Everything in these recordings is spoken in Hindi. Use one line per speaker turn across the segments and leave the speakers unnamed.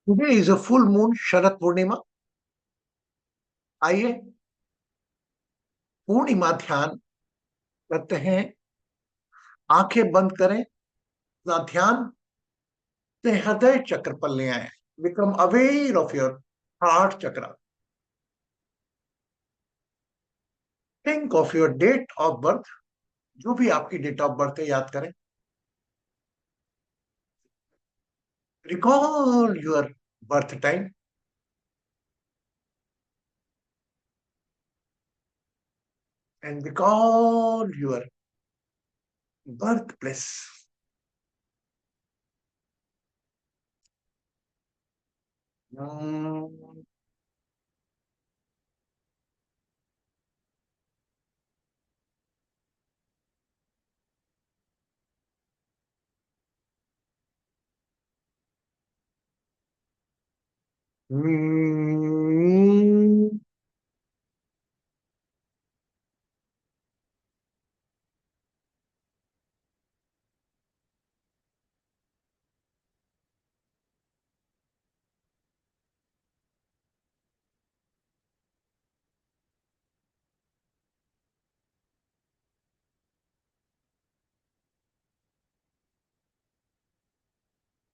Today is a full moon, Sharad Purnima. आइए पूर्णिमा ध्यान करते हैं। आंखें बंद करें, अपना ध्यान अपने हृदय चक्र पर ले आए। Become aware of your heart chakra. Think of your date of birth. जो भी आपकी डेट ऑफ बर्थ है याद करें। Recall your birth time and recall your birth place.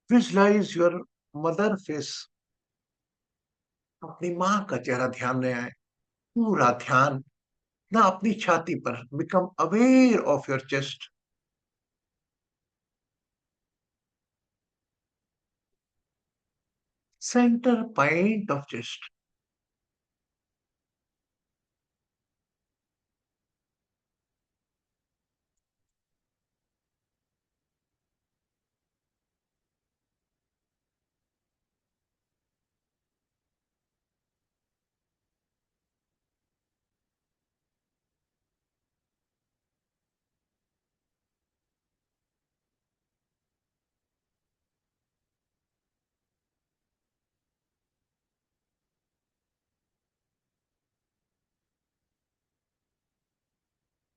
Visualize your mother face. अपनी माँ का चेहरा ध्यान में आए। पूरा ध्यान ना अपनी छाती पर। Become aware of your chest. Centre point of chest.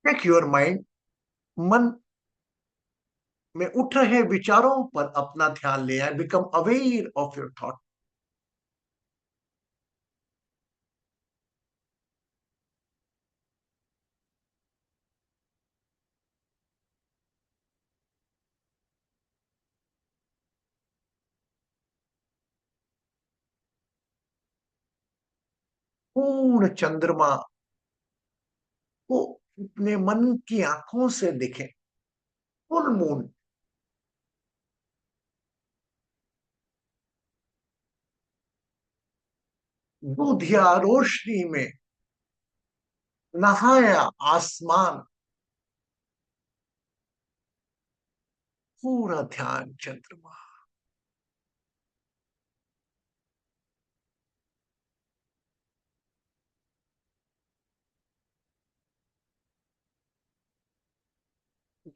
Take your mind. मन में उठ रहे विचारों पर अपना ध्यान ले आए। Become aware of your thought. पूर्ण चंद्रमा को अपने मन की आंखों से देखें। फुल मून दूधिया रोशनी में नहाया आसमान। पूरा ध्यान चंद्रमा।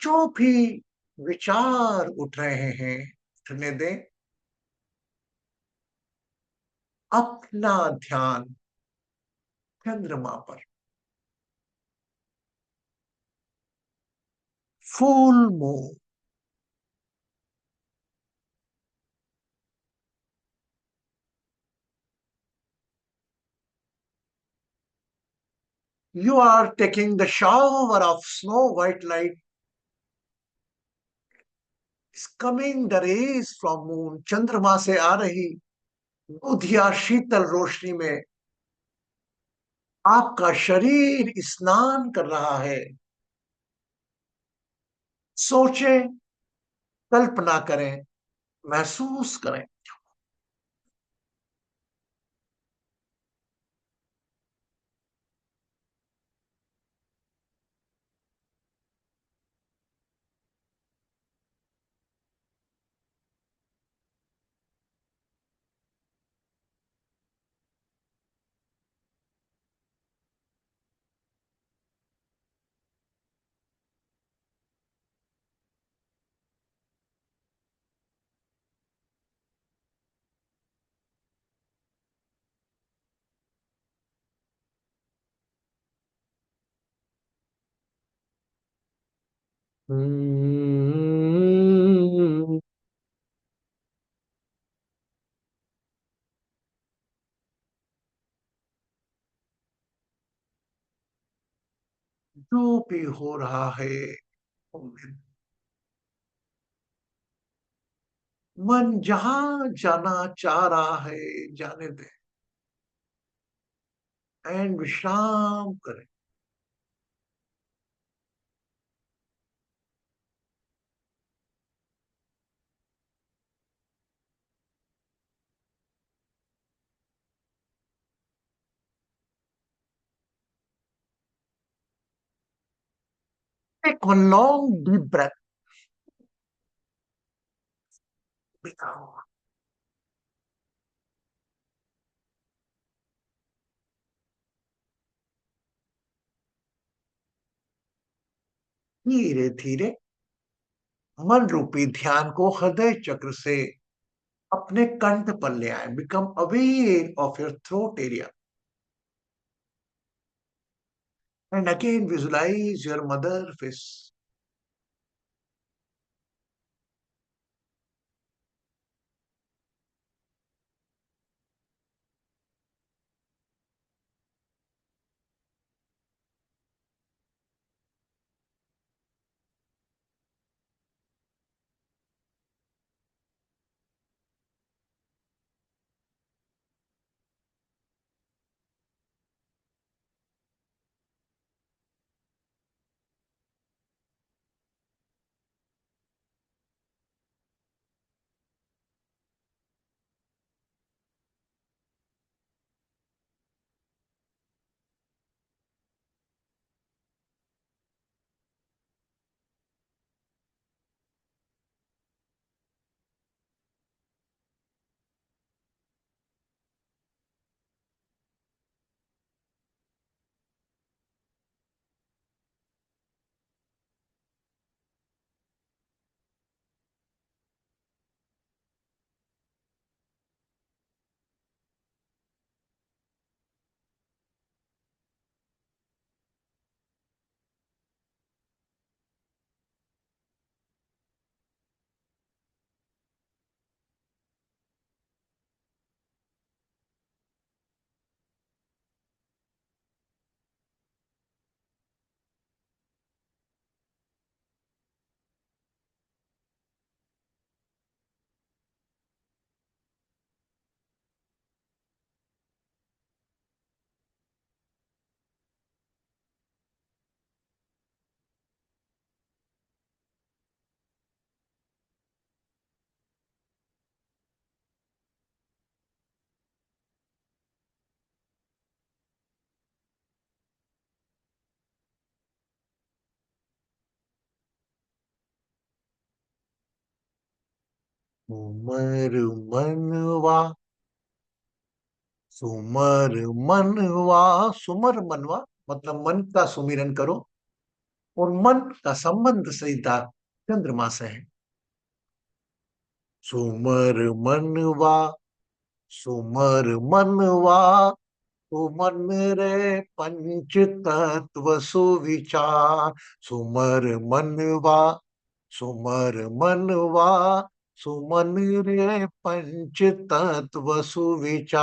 जो भी विचार उठ रहे हैं उठने दें। अपना ध्यान चंद्रमा पर। Full moon. You are taking the shower of snow white light is coming the rays from moon। चंद्रमा से आ रही दूधिया शीतल रोशनी में आपका शरीर स्नान कर रहा है। सोचें, कल्पना करें, महसूस करें। हम्म। जो भी हो रहा है, मन जहां जाना चाह रहा है, जाने दे एंड विश्राम करें। Take one long deep breath, बिताओ। धीरे धीरे मन रूपी ध्यान को हृदय चक्र से अपने कंठ पर ले आए। Become aware of your throat area and again visualise your mother face. सुमर मनवा, सुमर मनवा, सुमर मनवा मतलब मन का सुमिरन करो। और मन का संबंध सीधा चंद्रमा से है। सुमर मनवा, सुमर मनवा, सुमन रे पंच तत्व सुविचार। सुमर मनवा, सुमर मनवा, सुमन रे पंच तत्व सुविचार।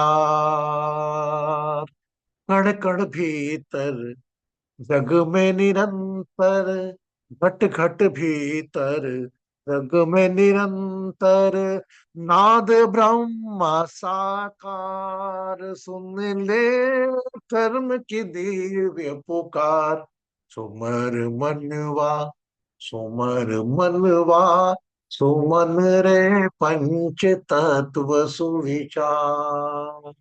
कण कण भीतर जग में निरंतर, घट घट भीतर जग में निरंतर, नाद ब्रह्म साकार। सुन ले कर्म की दिव्य पुकार। सुमर मनवा, सुमर मनवा, सुमन रे पंच तत्व सुविचार।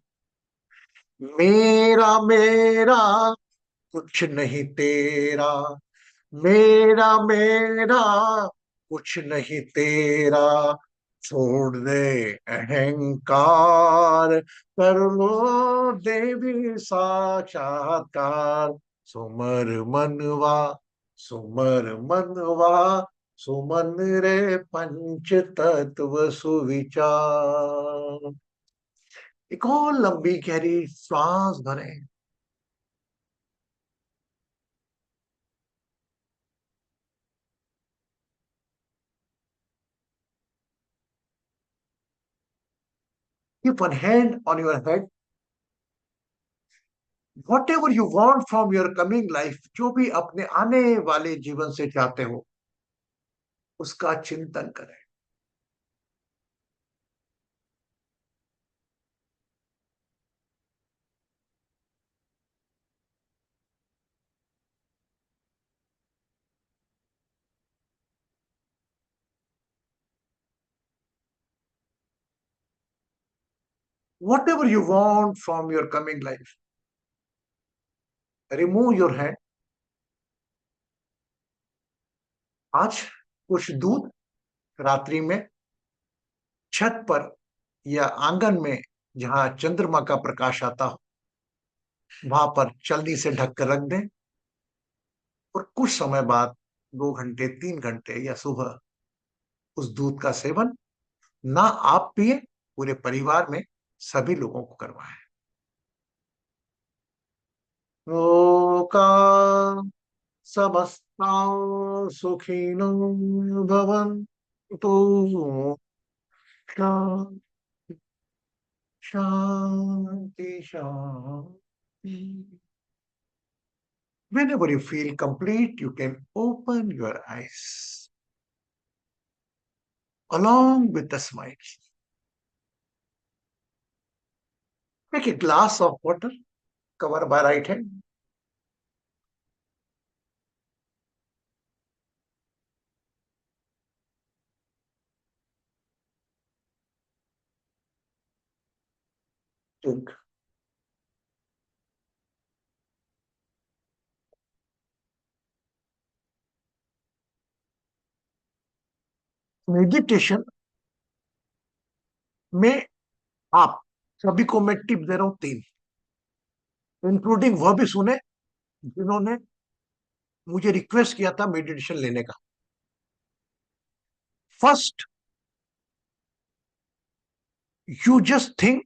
मेरा मेरा कुछ नहीं तेरा, मेरा मेरा कुछ नहीं तेरा। छोड़ दे अहंकार, कर लो देवी साक्षात्कार। सुमर मनवा, सुमर मनवा, सुमन रे पंच तत्व सुविचार। एक और लंबी गहरी श्वास भरें। Keep one hand on your head what ever you want from your coming life, जो भी अपने आने वाले जीवन से चाहते हो, उसका चिंतन करें। What ever you want from your coming life, remove your hand. आज कुछ दूध रात्रि में छत पर या आंगन में, जहां चंद्रमा का प्रकाश आता हो, वहां पर चलनी से ढक कर रख दें। और कुछ समय बाद, 2 घंटे 3 घंटे या सुबह, उस दूध का सेवन ना आप पिए, पूरे परिवार में सभी लोगों को करवाएं। लोका समस्ता सुखिनो भवन्तु, शांति शांति शांति। Whenever you feel complete, you can open your eyes along with the smile. Take a glass of water, cover by right hand. Drink. Meditation में आप सभी को मैं टिप दे रहा हूं 3, इंक्लूडिंग वह भी सुने जिन्होंने मुझे रिक्वेस्ट किया था मेडिटेशन लेने का। फर्स्ट, यू जस्ट थिंक,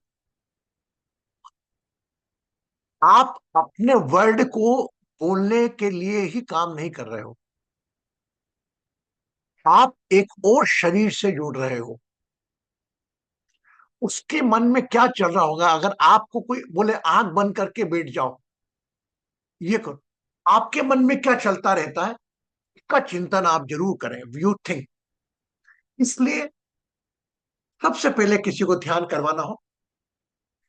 आप अपने वर्ड को बोलने के लिए ही काम नहीं कर रहे हो, आप एक और शरीर से जुड़ रहे हो। उसके मन में क्या चल रहा होगा, अगर आपको कोई बोले आंख बंद करके बैठ जाओ, ये करो, आपके मन में क्या चलता रहता है, इसका चिंतन आप जरूर करें। You think. इसलिए सबसे पहले किसी को ध्यान करवाना हो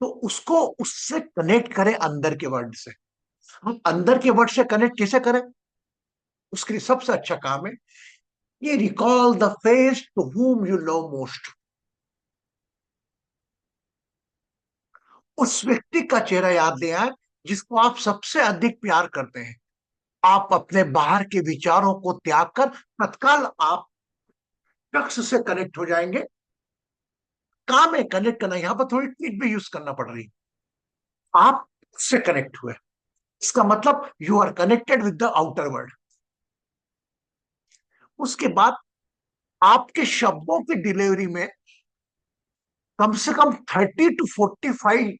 तो उसको उससे कनेक्ट करें, अंदर के वर्ड से। हम अंदर के वर्ड से कनेक्ट कैसे करें, उसके लिए सबसे अच्छा काम है ये recall the face to whom you love most. उस व्यक्ति का चेहरा याद ले आए जिसको आप सबसे अधिक प्यार करते हैं। आप अपने बाहर के विचारों को त्याग कर तत्काल आप शख्स से कनेक्ट हो जाएंगे। काम है कनेक्ट करना, यहां पर थोड़ी ट्रिक भी यूज करना पड़ रही है। आप उससे कनेक्ट हुए, इसका मतलब you are connected with the outer world. उसके बाद आपके शब्दों की डिलीवरी में कम से कम 30 to 45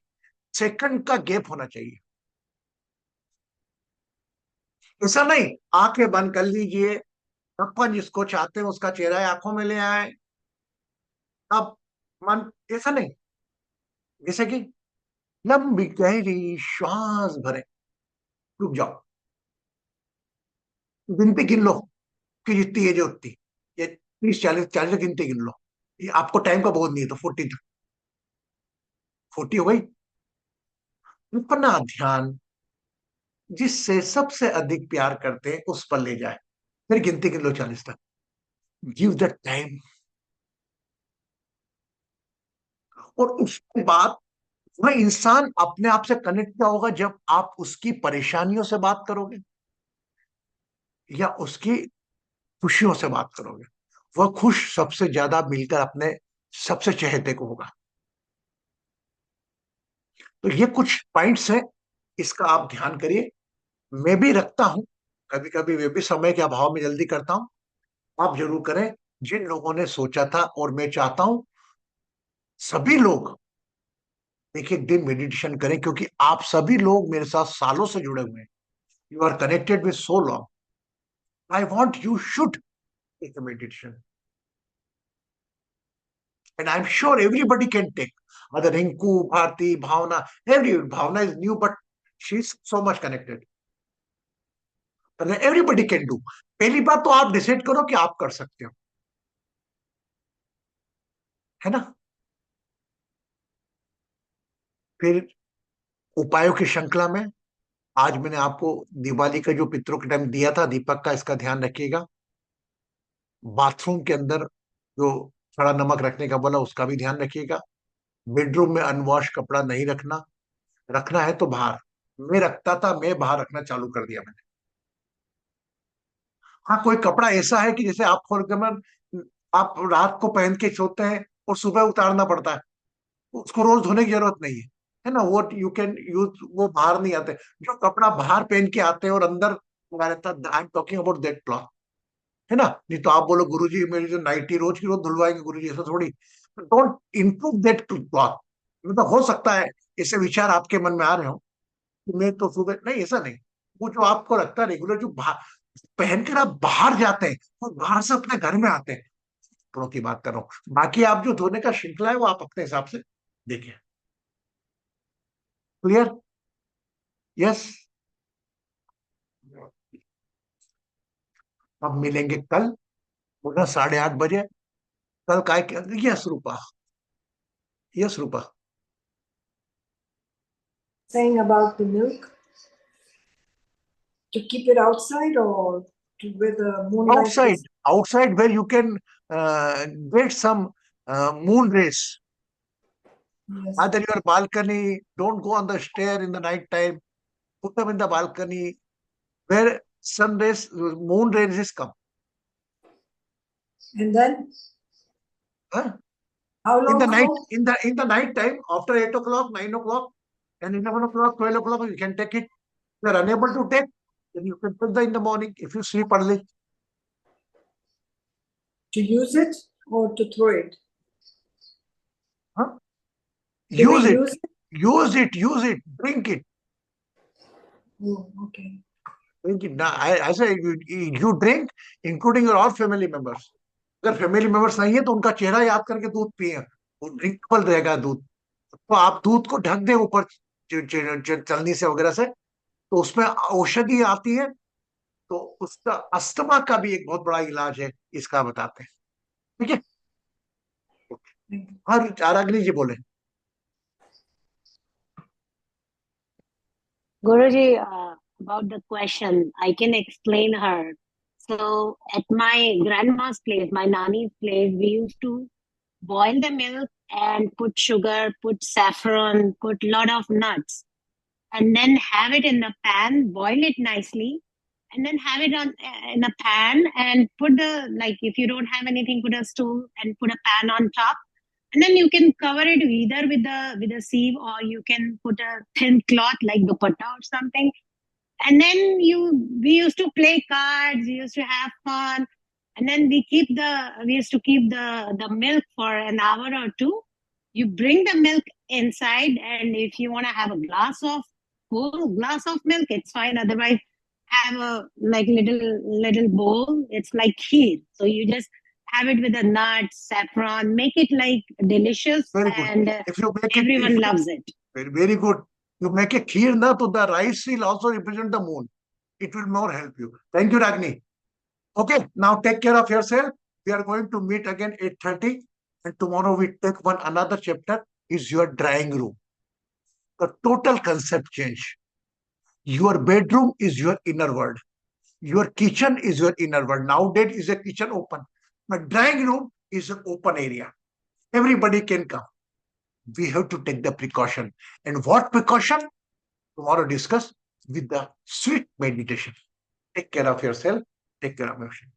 सेकंड का गैप होना चाहिए। ऐसा नहीं आंखें बंद कर लीजिए, अपन जिसको चाहते हैं उसका चेहरा आंखों में ले आए, अब मन, ऐसा नहीं। जैसे कि लंबी गहरी श्वास भरे, रुक जाओ, गिनती गिन लो कि जितनी एज है उतनी, ये 30 40 40 गिनती गिन लो। ये आपको टाइम का बहुत नहीं है तो 40 तक, 40 हो गई। अपना ध्यान जिससे सबसे अधिक प्यार करते हैं उस पर ले जाए, फिर गिनती गिन लो 40 तक। Give the time. और उसके बाद वह इंसान अपने आप से कनेक्ट क्या होगा, जब आप उसकी परेशानियों से बात करोगे या उसकी खुशियों से बात करोगे, वह खुश सबसे ज्यादा मिलकर अपने सबसे चहेते को होगा। तो ये कुछ पॉइंट्स हैं, इसका आप ध्यान करिए। मैं भी रखता हूं, कभी कभी मैं भी समय के अभाव में जल्दी करता हूं। आप जरूर करें। जिन लोगों ने सोचा था, और मैं चाहता हूं सभी लोग एक एक दिन मेडिटेशन करें, क्योंकि आप सभी लोग मेरे साथ सालों से जुड़े हुए हैं। You are connected with so long. I want you should take a meditation, and I'm sure everybody can take. Other Rinku, Bharti, Bhavna, every Bhavna is new, but she is so much connected. Everybody can do. पहली बात तो आप डिसाइड करो कि आप कर सकते हो, है ना. फिर उपायों की श्रृंखला में आज मैंने आपको दिवाली का जो पितरों के टाइम दिया था दीपक का, इसका ध्यान रखिएगा. बाथरूम के अंदर जो सड़ा नमक रखने का बोला उसका भी ध्यान रखिएगा. बेडरूम में अनवॉश कपड़ा नहीं रखना, रखना है तो बाहर. मैं रखता था, मैं बाहर रखना चालू कर दिया मैंने. हाँ, कोई कपड़ा ऐसा है कि जैसे आप फॉर एग्जाम्पल आप रात को पहन के सोते हैं और सुबह उतारना पड़ता है, उसको रोज धोने की जरूरत नहीं है ना. वो यू कैन यूज, वो बाहर नहीं आते. जो कपड़ा बाहर पहन के आते हैं और अंदर लगा रहता है, I am talking about that cloth, है ना. नहीं तो आप बोलो गुरुजी मेरी जो नाइटी रोज की रोज धुलवाएंगे गुरुजी, ऐसा थोड़ी. Don't improve that cloth. मतलब हो सकता है ऐसे विचार आपके मन में आ रहे हो कि मैं तो सुबह नहीं, ऐसा नहीं. वो जो आपको लगता है रेगुलर, जो पहनकर आप बाहर जाते हैं और बाहर से अपने घर में आते हैं, कपड़ों की बात कर रहा हूँ. बाकी आप जो धोने का श्रृंखला है वो आप अपने हिसाब से देखिए. क्लियर? यस. अब मिलेंगे कल पुनः 8:30 बजे. कल काय. Yes Rupa. Yes Rupa.
Saying about the milk, to keep it outside or to where the moonlight
Outside,
is.
outside where you can get some moon rays.
Yes.
Either your balcony, don't go on the stair in the night time. Put them in the balcony where sun rays, moon rays come.
And then
Huh?
how
In
long
the night,
for?
in the night time, after 8 o'clock, 9 o'clock, and 11 o'clock, 12 o'clock, you can take it. If you are unable to take, then you can put the in the morning if you sleep early.
To use it or to throw it?
Huh?
Can
Use
I
it,
use it?
use it, use it, drink it.
Oh, okay.
Drink it. Now, I say you drink, including your all family members. अगर फैमिली मेंबर्स नहीं है तो उनका चेहरा याद करके दूध पिए, वो ड्रिंकेबल रहेगा दूध. तो आप दूध को ढक दें ऊपर चलनी से वगैरह से, तो उसमें औषधि आती है. तो उसका अस्थमा का भी एक बहुत बड़ा इलाज है, इसका बताते हैं. ठीक है.
Thank you.
और आराग्नि जी बोले.
Guruji, about the question, I can explain her. So, at my grandma's place, my nani's place, we used to boil the milk and put sugar, put saffron, put lot of nuts, and then have it in the pan, boil it nicely, and then have it on in a pan and put the, like, if you don't have anything, put a stool and put a pan on top, and then you can cover it either with a sieve, or you can put a thin cloth like dupatta or something. And then we used to play cards, we used to have fun, and then we used to keep the milk for an hour or two. You bring the milk inside, and if you want to have a whole glass of milk, it's fine. Otherwise, have a like little bowl. It's like kheer. So you just have it with the nuts, saffron, make it like delicious,
Very good.
and
If you make
everyone
it,
loves it.
very good. You make a kheer na, to the rice will also represent the moon. It will more help you. Thank you, Ragni. Okay, now take care of yourself. We are going to meet again 8:30, and tomorrow we take another chapter is your drawing room. The total concept change. Your bedroom is your inner world. Your kitchen is your inner world. Nowadays is a kitchen open. But drawing room is an open area. Everybody can come. We have to take the precaution. And what precaution? Tomorrow discuss with the sweet meditation. Take care of yourself. Take care of yourself.